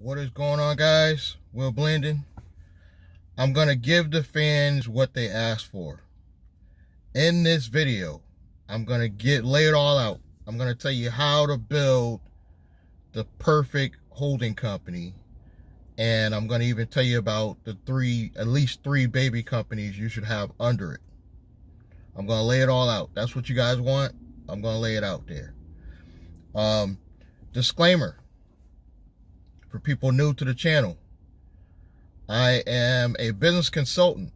What is going on, guys? Will Blending. I'm going to give the fans what they asked for. In this video, I'm going to lay it all out. I'm going to tell you how to build the perfect holding company. And I'm going to even tell you about at least three baby companies you should have under it. I'm going to lay it all out. That's what you guys want. I'm going to lay it out there. Disclaimer. For people new to the channel, I am a business consultant,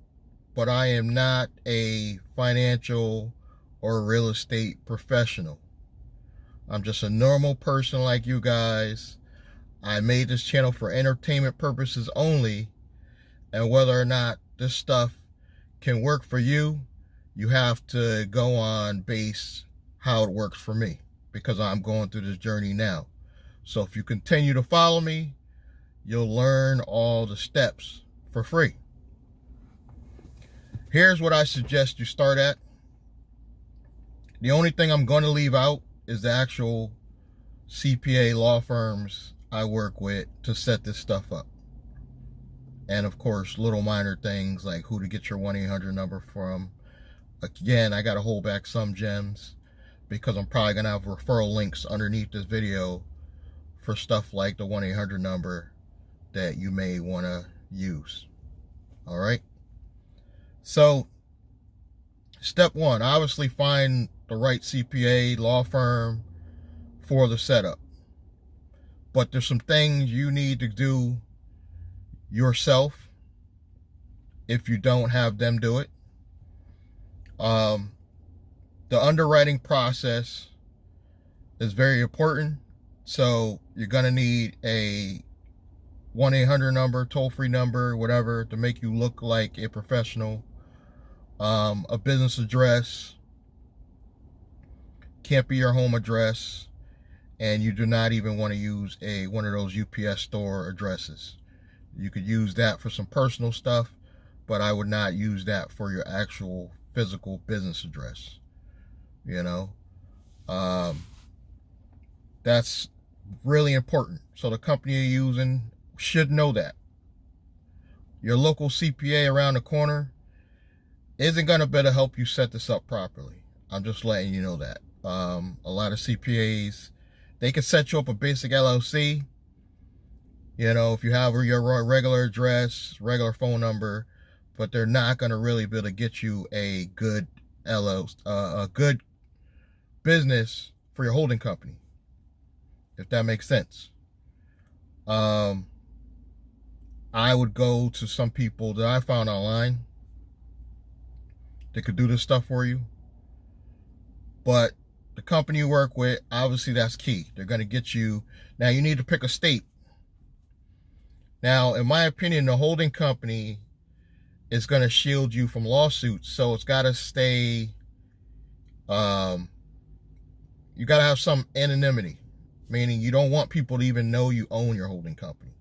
but I am not a financial or real estate professional. I'm just a normal person like you guys. I made this channel for entertainment purposes only, and whether or not this stuff can work for you, you have to go on base how it works for me, because I'm going through this journey now. So if you continue to follow me, you'll learn all the steps for free. Here's what I suggest you start at. The only thing I'm going to leave out is the actual CPA law firms I work with to set this stuff up. And of course, little minor things like who to get your 1-800 number from. Again, I got to hold back some gems because I'm probably going to have referral links underneath this video for stuff like the 1-800 number that you may want to use. All right. So step one, obviously find the right CPA law firm for the setup. But there's some things you need to do yourself if you don't have them do it. The underwriting process is very important. So you're going to need a 1-800 number, toll-free number, whatever, to make you look like a professional. A business address can't be your home address, and you do not even want to use one of those UPS store addresses. You could use that for some personal stuff, but I would not use that for your actual physical business address. You know, that's really important. So the company you're using should know that. Your local CPA around the corner isn't going to better help you set this up properly. I'm just letting you know that. A lot of CPAs, they can set you up a basic LLC. You know, if you have your regular address, regular phone number, but they're not going to really be able to get you a good LLC, a good business for your holding company, if that makes sense. I would go to some people that I found online that could do this stuff for you. But the company you work with, obviously that's key. They're going to get you. Now you need to pick a state. Now, in my opinion, the holding company is going to shield you from lawsuits. So it's got to stay, you got to have some anonymity, meaning you don't want people to even know you own your holding company.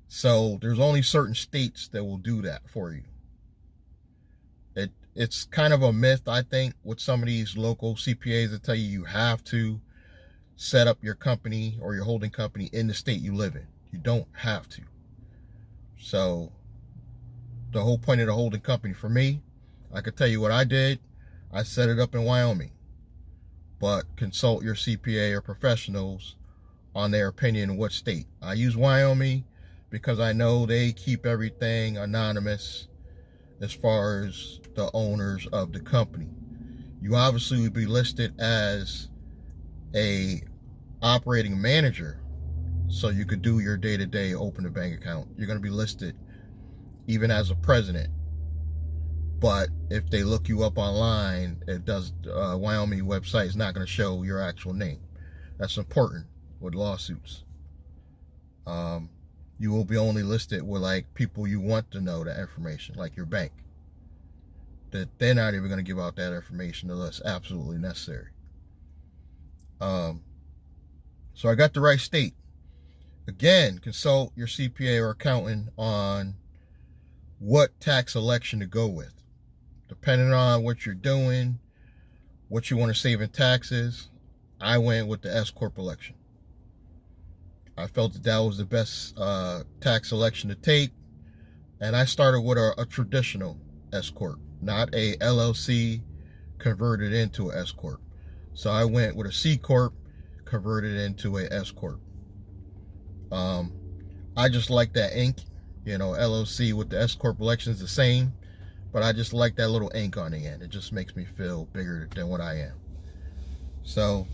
So there's only certain states that will do that for you. It's kind of a myth, I think, with some of these local CPAs that tell you you have to set up your company or your holding company in the state you live in. You don't have to. So the whole point of the holding company for me, I could tell you what I did. I set it up in Wyoming. But consult your CPA or professionals on their opinion in what state. I use Wyoming because I know they keep everything anonymous as far as the owners of the company. You obviously would be listed as a operating manager, so you could do your day-to-day, open a bank account. You're going to be listed even as a president. But if they look you up online, it does. Wyoming website is not going to show your actual name. That's important with lawsuits. You will be only listed with like people you want to know that information, like your bank. That they're not even going to give out that information unless absolutely necessary. So I got the right state. Again, consult your CPA or accountant on what tax election to go with. Depending on what you're doing, what you want to save in taxes, I went with the S Corp election. I felt that that was the best tax selection to take. And I started with a traditional S Corp, not a LLC converted into an S Corp. So I went with a C Corp, converted into a S Corp. I just like that ink, you know, LLC with the S Corp election is the same, but I just like that little ink on the end. It just makes me feel bigger than what I am. So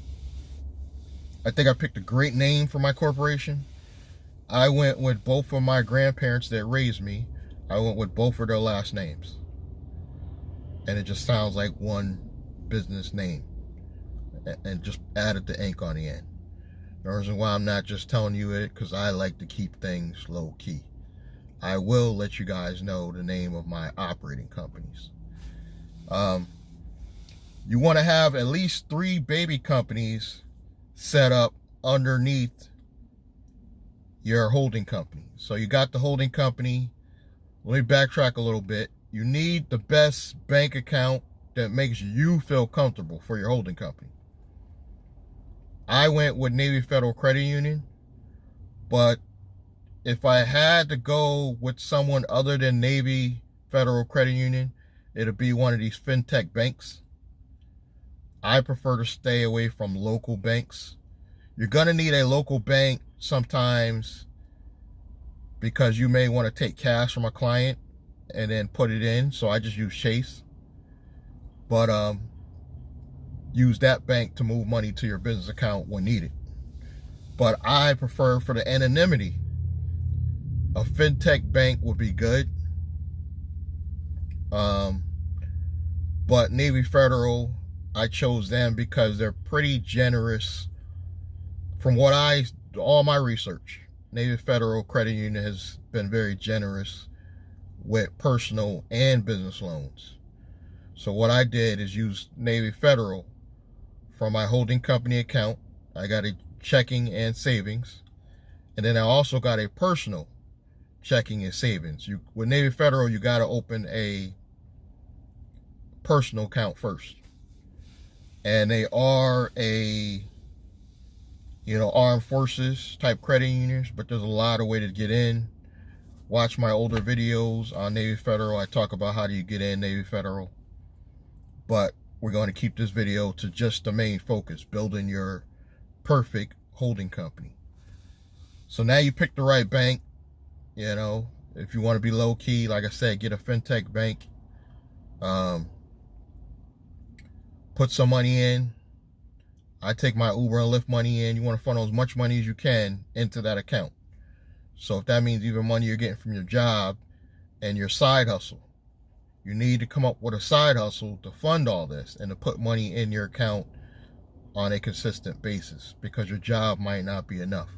I think I picked a great name for my corporation. I went with both of my grandparents that raised me. I went with both of their last names. And it just sounds like one business name. And just added the ink on the end. The reason why I'm not just telling you it, because I like to keep things low key. I will let you guys know the name of my operating companies. You want to have at least 3 baby companies set up underneath your holding company. So you got the holding company. Let me backtrack a little bit. You need the best bank account that makes you feel comfortable for your holding company. I went with Navy Federal Credit Union, but if I had to go with someone other than Navy Federal Credit Union, it'd be one of these fintech banks. I prefer to stay away from local banks. You're going to need a local bank sometimes because you may want to take cash from a client and then put it in. So I just use Chase. But use that bank to move money to your business account when needed. But I prefer, for the anonymity, a fintech bank would be good. But Navy Federal, I chose them because they're pretty generous. From what all my research, Navy Federal Credit Union has been very generous with personal and business loans. So what I did is use Navy Federal for my holding company account. I got a checking and savings. And then I also got a personal checking and savings. With Navy Federal, you got to open a personal account first. And they are a, armed forces type credit unions, but there's a lot of ways to get in. Watch my older videos on Navy Federal. I talk about how do you get in Navy Federal. But we're going to keep this video to just the main focus, building your perfect holding company. So now you pick the right bank. If you want to be low key, like I said, get a fintech bank. Put some money in. I take my Uber and Lyft money in. You want to funnel as much money as you can into that account. So if that means even money you're getting from your job and your side hustle, you need to come up with a side hustle to fund all this and to put money in your account on a consistent basis, because your job might not be enough.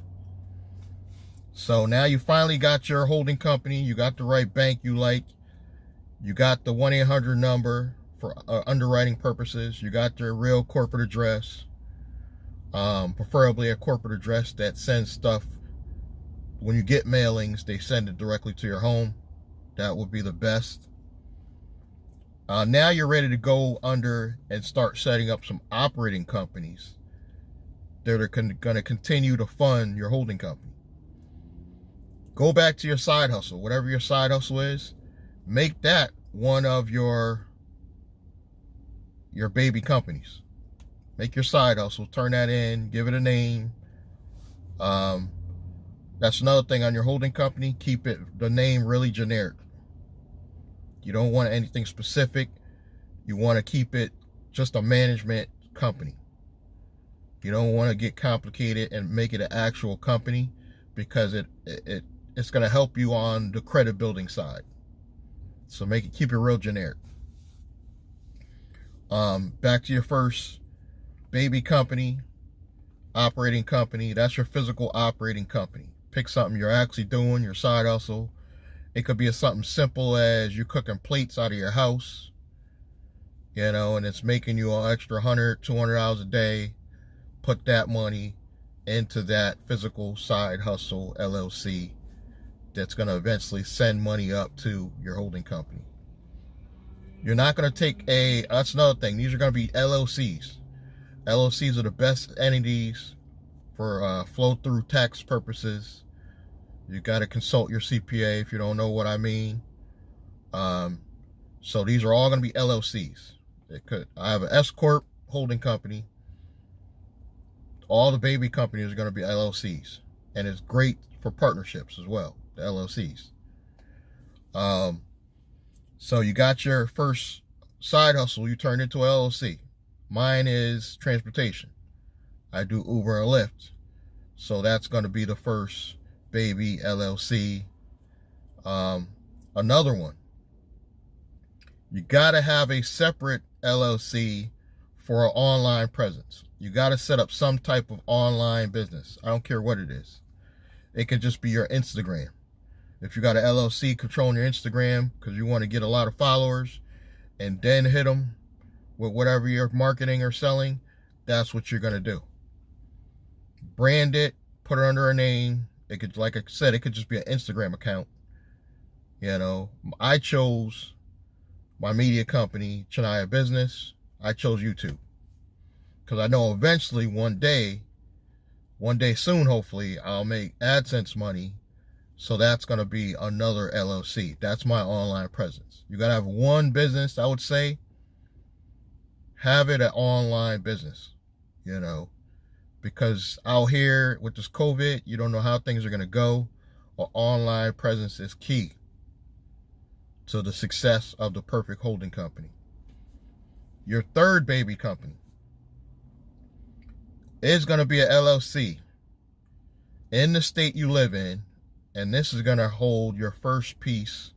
So now you finally got your holding company. You got the right bank you like. You got the 1-800 number for underwriting purposes. You got their real corporate address. Preferably a corporate address that sends stuff. When you get mailings, they send it directly to your home. That would be the best. Now you're ready to go under and start setting up some operating companies that are going to continue to fund your holding company. Go back to your side hustle. Whatever your side hustle is, make that one of your baby companies. Make your side hustle, turn that in, give it a name. That's another thing on your holding company. Keep the name really generic. You don't want anything specific. You want to keep it just a management company. You don't want to get complicated and make it an actual company, because it's going to help you on the credit building side. So keep it real generic. Back to your first baby company, operating company. That's your physical operating company. Pick something you're actually doing, your side hustle. It could be something simple as you cooking plates out of your house, and it's making you an extra $100, $200 a day. Put that money into that physical side hustle LLC that's going to eventually send money up to your holding company. You're not going to take that's another thing. These are going to be LLCs. LLCs are the best entities for flow-through tax purposes. You got to consult your CPA if you don't know what I mean. So these are all going to be LLCs. I have an S Corp holding company. All the baby companies are going to be LLCs. And it's great for partnerships as well, the LLCs. So you got your first side hustle, you turn into an LLC. Mine is transportation. I do Uber and Lyft. So that's going to be the first baby LLC. Another one. You got to have a separate LLC for an online presence. You got to set up some type of online business. I don't care what it is. It could just be your Instagram. If you got an LLC controlling your Instagram because you want to get a lot of followers and then hit them with whatever you're marketing or selling, that's what you're going to do. Brand it, put it under a name. It could, like I said, it could just be an Instagram account. You know, I chose my media company, Chania Business. I chose YouTube because I know eventually one day soon, hopefully, I'll make AdSense money. So that's going to be another LLC. That's my online presence. You got to have one business, I would say. Have it an online business, you know, because out here with this COVID, you don't know how things are going to go. An online presence is key to the success of the perfect holding company. Your third baby company is going to be an LLC in the state you live in, and this is going to hold your first piece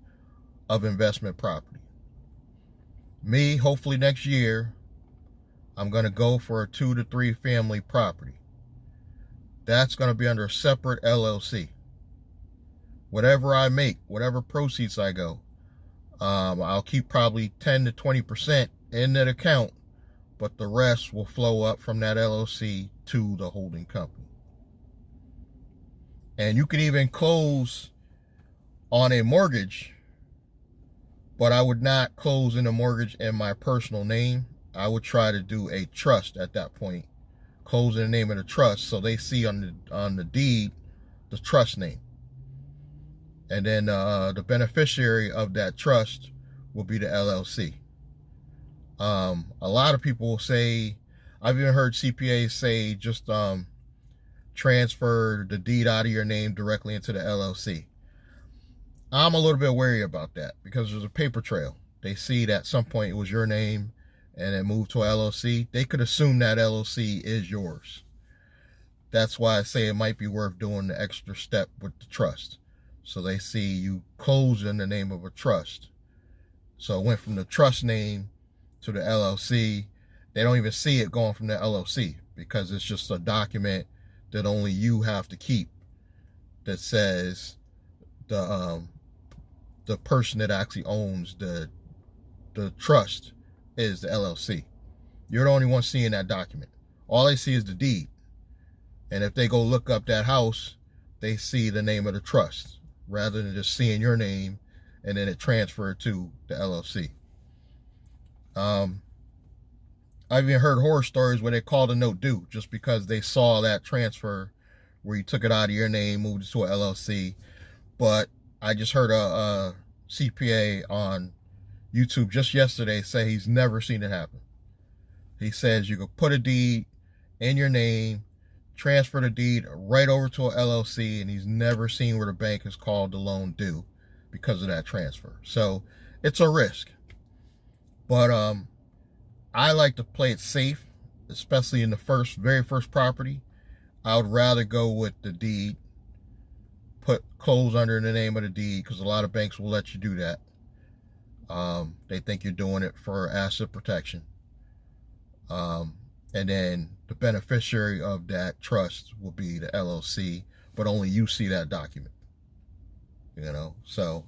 of investment property. Me, hopefully next year, I'm going to go for a 2 to 3 family property. That's going to be under a separate LLC. Whatever I make, whatever proceeds I go, I'll keep probably 10 to 20% in that account, but the rest will flow up from that LLC to the holding company. And you can even close on a mortgage, but I would not close in a mortgage in my personal name. I would try to do a trust at that point, close in the name of the trust, so they see on the deed the trust name. And then the beneficiary of that trust will be the LLC. A lot of people will say, I've even heard CPAs say, just transfer the deed out of your name directly into the LLC. I'm a little bit wary about that because there's a paper trail. They see that at some point it was your name and it moved to a LLC. They could assume that LLC is yours. That's why I say it might be worth doing the extra step with the trust. So they see you close in the name of a trust. So it went from the trust name to the LLC. They don't even see it going from the LLC because it's just a document that only you have to keep that says the person that actually owns the trust is the LLC. You're the only one seeing that document. All they see is the deed. And if they go look up that house, they see the name of the trust rather than just seeing your name and then it transferred to the LLC. I've even heard horror stories where they called a note due just because they saw that transfer where you took it out of your name, moved it to an LLC. But I just heard a CPA on YouTube just yesterday say he's never seen it happen. He says you could put a deed in your name, transfer the deed right over to an LLC, and he's never seen where the bank has called the loan due because of that transfer. So it's a risk. But I like to play it safe, especially in the very first property. I would rather go with the deed, close under the name of the deed, because a lot of banks will let you do that. They think you're doing it for asset protection. And then the beneficiary of that trust will be the LLC, but only you see that document. You know, so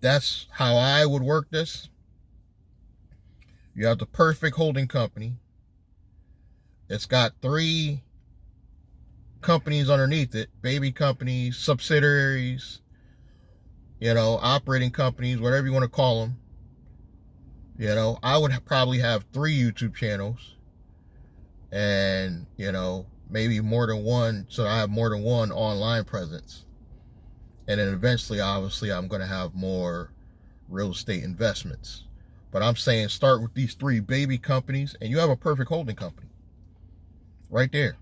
that's how I would work this. You have the perfect holding company. It's got 3 companies underneath it, baby companies, subsidiaries, you know, operating companies, whatever you want to call them. You know, I would probably have 3 YouTube channels and, you know, maybe more than one, so I have more than one online presence. And then eventually, obviously, I'm going to have more real estate investments. But I'm saying start with these 3 baby companies, and you have a perfect holding company right there.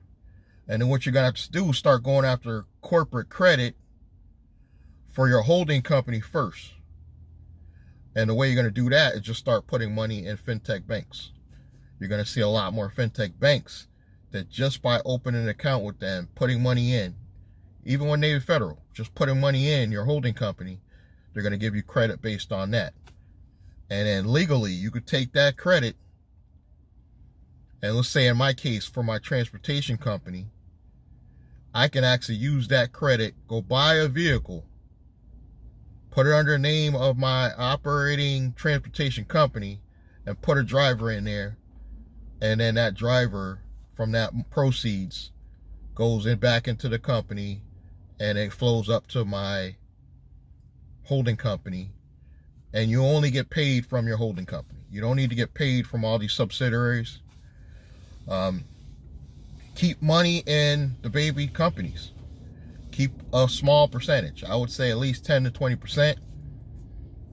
And then what you're going to have to do is start going after corporate credit for your holding company first. And the way you're going to do that is just start putting money in fintech banks. You're going to see a lot more fintech banks that just by opening an account with them, putting money in, even when they're federal, just putting money in your holding company, they're going to give you credit based on that. And then legally, you could take that credit, and let's say in my case, for my transportation company, I can actually use that credit, go buy a vehicle, put it under the name of my operating transportation company, and put a driver in there. And then that driver, from that proceeds, goes in back into the company, and it flows up to my holding company. And you only get paid from your holding company. You don't need to get paid from all these subsidiaries. Keep money in the baby companies. Keep a small percentage. I would say at least 10 to 20%.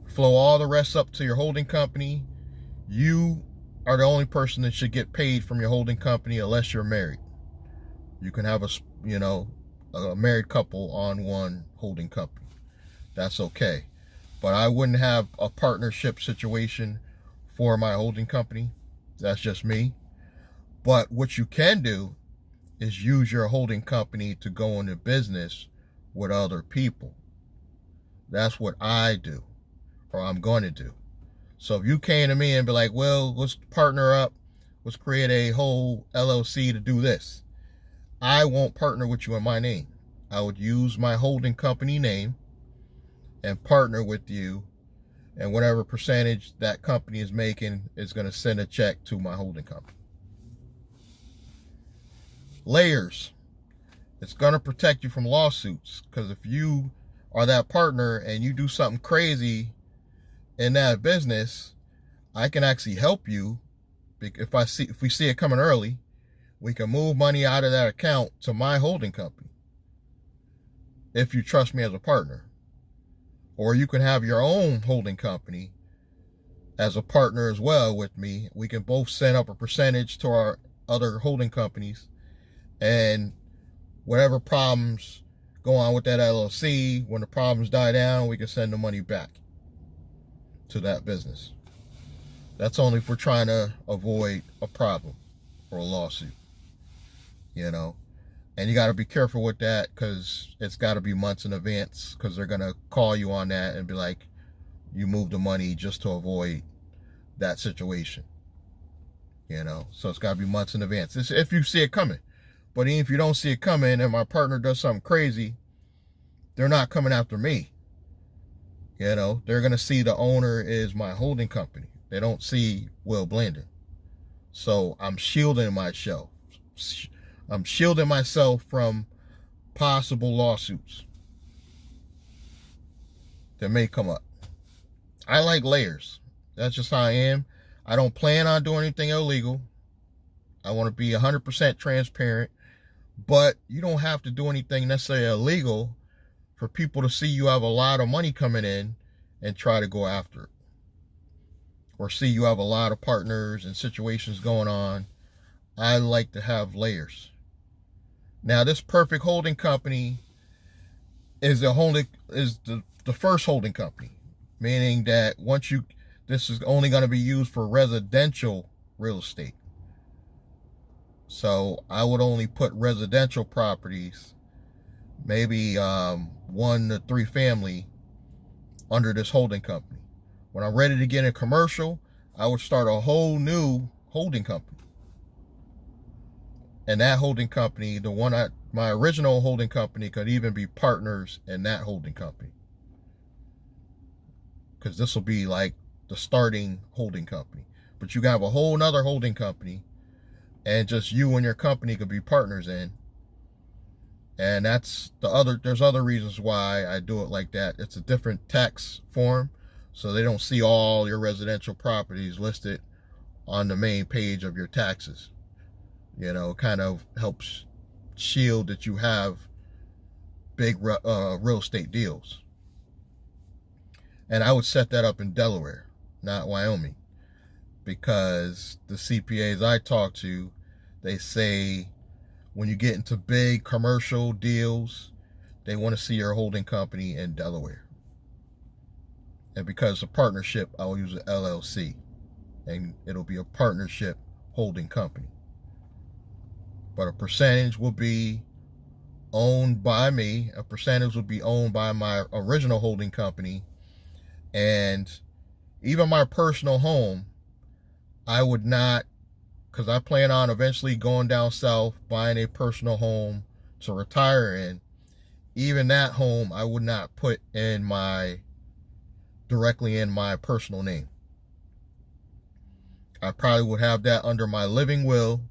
Flow all the rest up to your holding company. You are the only person that should get paid from your holding company unless you're married. You can have a married couple on one holding company. That's okay. But I wouldn't have a partnership situation for my holding company. That's just me. But what you can do is use your holding company to go into business with other people. That's what I do, or I'm going to do. So if you came to me and be like, well, let's partner up, let's create a whole LLC to do this, I won't partner with you in my name. I would use my holding company name and partner with you, and whatever percentage that company is making is going to send a check to my holding company. Layers. It's going to protect you from lawsuits, because if you are that partner and you do something crazy in that business, I can actually help you. If we see it coming early, we can move money out of that account to my holding company if you trust me as a partner. Or you can have your own holding company as a partner as well with me. We can both send up a percentage to our other holding companies, and whatever problems go on with that LLC, when the problems die down, we can send the money back to that business. That's only if we're trying to avoid a problem or a lawsuit, And you got to be careful with that, because it's got to be months in advance, because they're going to call you on that and be like, you moved the money just to avoid that situation. So it's got to be months in advance. It's if you see it coming. But even if you don't see it coming and my partner does something crazy, they're not coming after me. They're going to see the owner is my holding company. They don't see Will Blandon. So I'm shielding myself. I'm shielding myself from possible lawsuits that may come up. I like layers. That's just how I am. I don't plan on doing anything illegal. I want to be 100% transparent. But you don't have to do anything necessarily illegal for people to see you have a lot of money coming in and try to go after it. Or see you have a lot of partners and situations going on. I like to have layers. Now, this perfect holding company is the first holding company, meaning that this is only going to be used for residential real estate. So I would only put residential properties, maybe 1 to 3 family, under this holding company. When I'm ready to get in commercial, I would start a whole new holding company. And that holding company, my original holding company, could even be partners in that holding company. Because this will be like the starting holding company. But you can have a whole nother holding company, and just you and your company could be partners in. And there's other reasons why I do it like that. It's a different tax form, so they don't see all your residential properties listed on the main page of your taxes. It kind of helps shield that you have big real estate deals. And I would set that up in Delaware, not Wyoming, because the CPAs I talk to, they say when you get into big commercial deals, they want to see your holding company in Delaware. And because it's a partnership, I'll use an LLC, and it'll be a partnership holding company. But a percentage will be owned by me, a percentage will be owned by my original holding company, and even my personal home, I would not, because I plan on eventually going down south, buying a personal home to retire in. Even that home, I would not put in directly in my personal name. I probably would have that under my living will,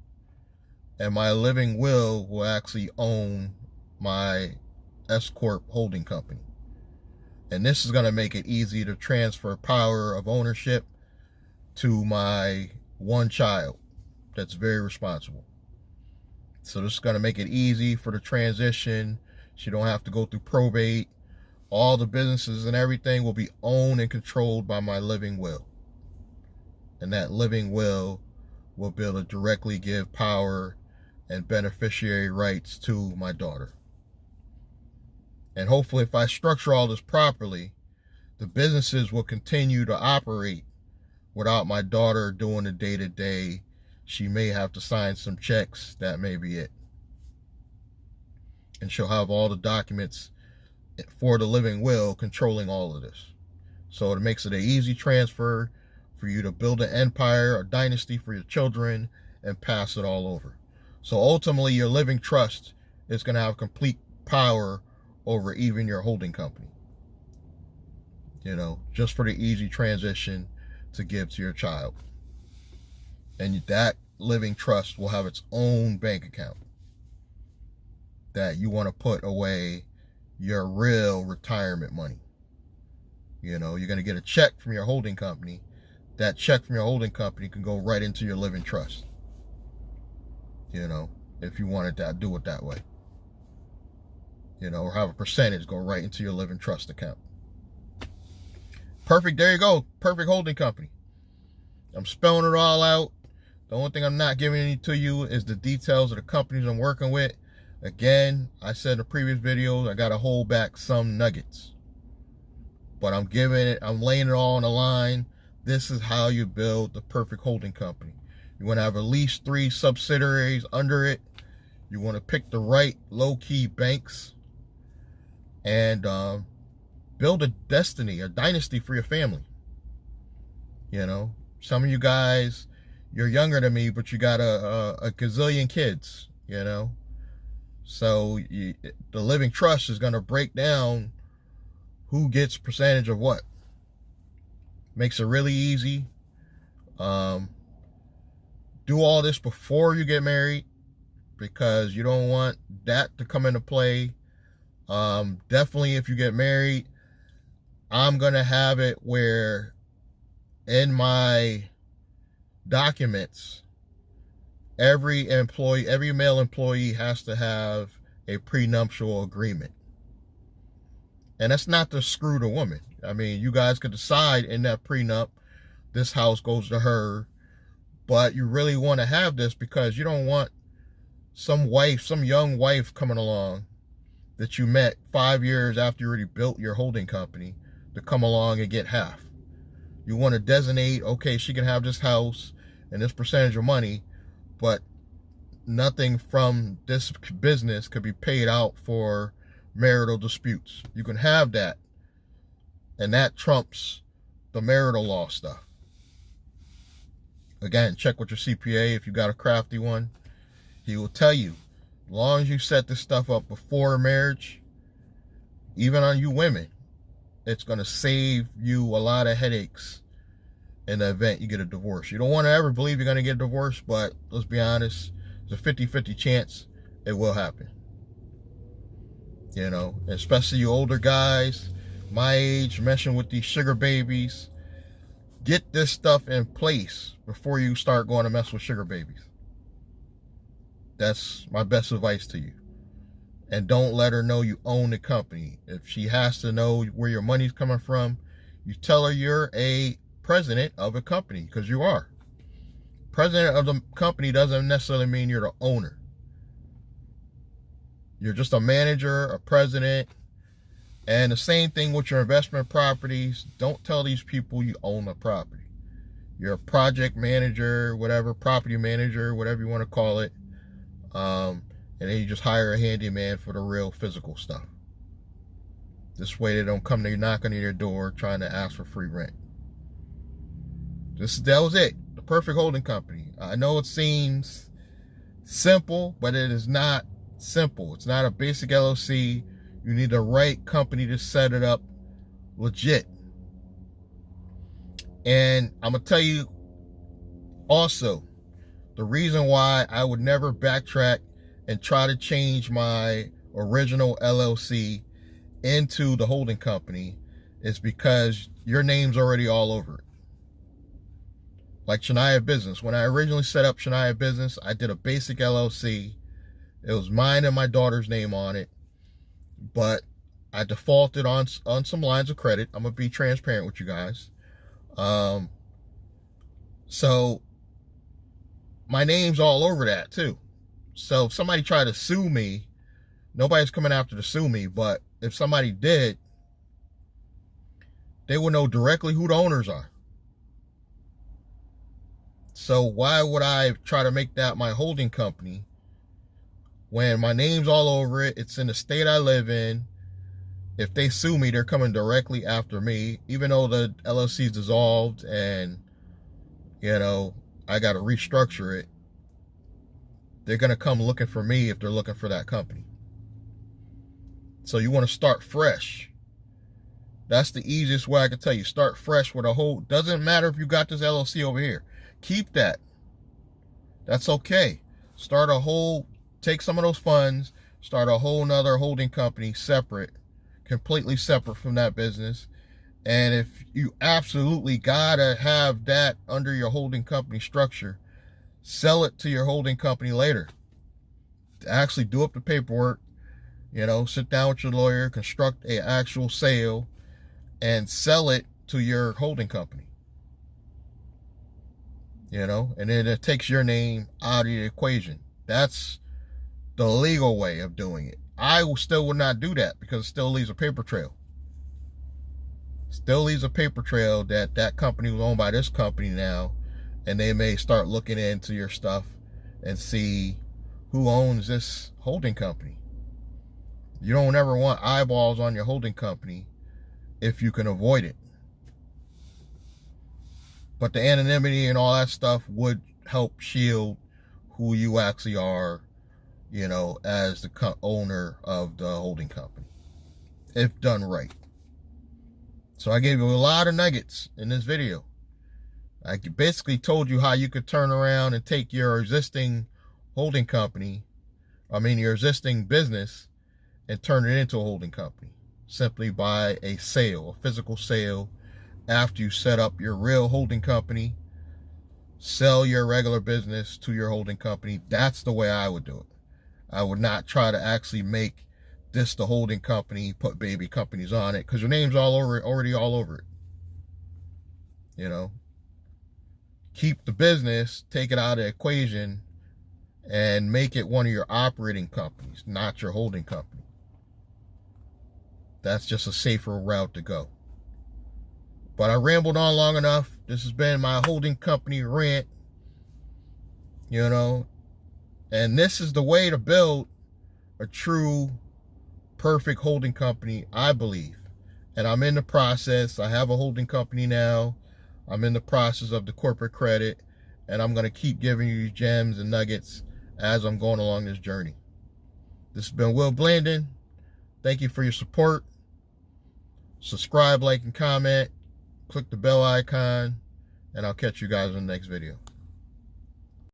and my living will actually own my S Corp holding company. And this is going to make it easy to transfer power of ownership to my one child that's very responsible. So this is going to make it easy for the transition. She don't have to go through probate. All the businesses and everything will be owned and controlled by my living will. And that living will be able to directly give power and beneficiary rights to my daughter. And hopefully, if I structure all this properly, the businesses will continue to operate without my daughter doing the day-to-day. She may have to sign some checks. That may be it. And she'll have all the documents for the living will controlling all of this. So it makes it an easy transfer for you to build an empire, a dynasty for your children, and pass it all over. So ultimately, your living trust is going to have complete power over even your holding company. Just for the easy transition to give to your child. And that living trust will have its own bank account that you want to put away your real retirement money. You're going to get a check from your holding company. That check from your holding company can go right into your living trust. If you wanted to do it that way. Or have a percentage go right into your living trust account. Perfect. There you go. Perfect holding company. I'm spelling it all out. The only thing I'm not giving to you is the details of the companies I'm working with. Again, I said in the previous videos, I got to hold back some nuggets. But I'm laying it all on the line. This is how you build the perfect holding company. You want to have at least 3 subsidiaries under it. You want to pick the right low-key banks. And build a destiny, a dynasty for your family. Some of you guys, you're younger than me, but you got a gazillion kids, So the living trust is going to break down who gets percentage of what. Makes it really easy. Do all this before you get married, because you don't want that to come into play. Definitely if you get married, I'm going to have it where in my documents, every male employee has to have a prenuptial agreement. And that's not to screw the woman. I mean, you guys could decide in that prenup, this house goes to her, but you really want to have this because you don't want some young wife coming along that you met 5 years after you already built your holding company to come along and get half. You want to designate, okay, she can have this house and this percentage of money, but nothing from this business could be paid out for marital disputes. You can have that, and that trumps the marital law stuff. Again, check with your CPA if you got a crafty one. He will tell you, as long as you set this stuff up before marriage, even on you women, it's going to save you a lot of headaches in the event you get a divorce. You don't want to ever believe you're going to get a divorce, but let's be honest, there's a 50-50 chance it will happen. Especially you older guys, my age, messing with these sugar babies. Get this stuff in place before you start going to mess with sugar babies. That's my best advice to you. And don't let her know you own the company. If she has to know where your money's coming from, you tell her you're a president of a company, because you are. President of the company doesn't necessarily mean you're the owner. You're just a manager, a president. And the same thing with your investment properties. Don't tell these people you own the property. You're a project manager, whatever, property manager, whatever you want to call it. And then you just hire a handyman for the real physical stuff. This way they don't come to knocking on your door trying to ask for free rent. That was it. The perfect holding company. I know it seems simple, but it is not simple. It's not a basic LLC. You need the right company to set it up legit. And I'm going to tell you also the reason why I would never backtrack and try to change my original LLC into the holding company is because your name's already all over it. Like Shania Business. When I originally set up Shania Business, I did a basic LLC. It was mine and my daughter's name on it. But I defaulted on some lines of credit. I'm going to be transparent with you guys. So my name's all over that too. So if somebody tried to sue me, nobody's coming after to sue me, but if somebody did, they would know directly who the owners are. So why would I try to make that my holding company when my name's all over it? It's in the state I live in. If they sue me, they're coming directly after me, even though the LLC is dissolved and, you know, I got to restructure it. They're going to come looking for me if they're looking for that company. So you want to start fresh. That's the easiest way I can tell you. Start fresh with a whole, doesn't matter if you got this LLC over here. Keep that. That's okay. Start a whole, take some of those funds, start a whole nother holding company separate, completely separate from that business. And if you absolutely gotta have that under your holding company structure, sell it to your holding company later. Actually do up the paperwork, you know, sit down with your lawyer, construct an actual sale, and sell it to your holding company. You know, and then it takes your name out of the equation. That's the legal way of doing it. I still would not do that because it still leaves a paper trail. Still leaves a paper trail that that company was owned by this company now, and they may start looking into your stuff and see who owns this holding company. You don't ever want eyeballs on your holding company if you can avoid it. But the anonymity and all that stuff would help shield who you actually are, you know, as the owner of the holding company, if done right. So I gave you a lot of nuggets in this video. I basically told you how you could turn around and take your existing holding company, your existing business, and turn it into a holding company simply by a sale, a physical sale. After you set up your real holding company, sell your regular business to your holding company. That's the way I would do it. I would not try to actually make this the holding company, put baby companies on it, because your name's all over it, already all over it. You know, keep the business, take it out of the equation, and make it one of your operating companies, not your holding company. That's just a safer route to go. But I rambled on long enough. This has been my holding company rant, you know, and this is the way to build a true, perfect holding company, I believe. And I'm in the process. I have a holding company now. I'm in the process of the corporate credit, and I'm going to keep giving you gems and nuggets as I'm going along this journey. This has been Will Blandon. Thank you for your support. Subscribe, like, and comment. Click the bell icon, and I'll catch you guys in the next video.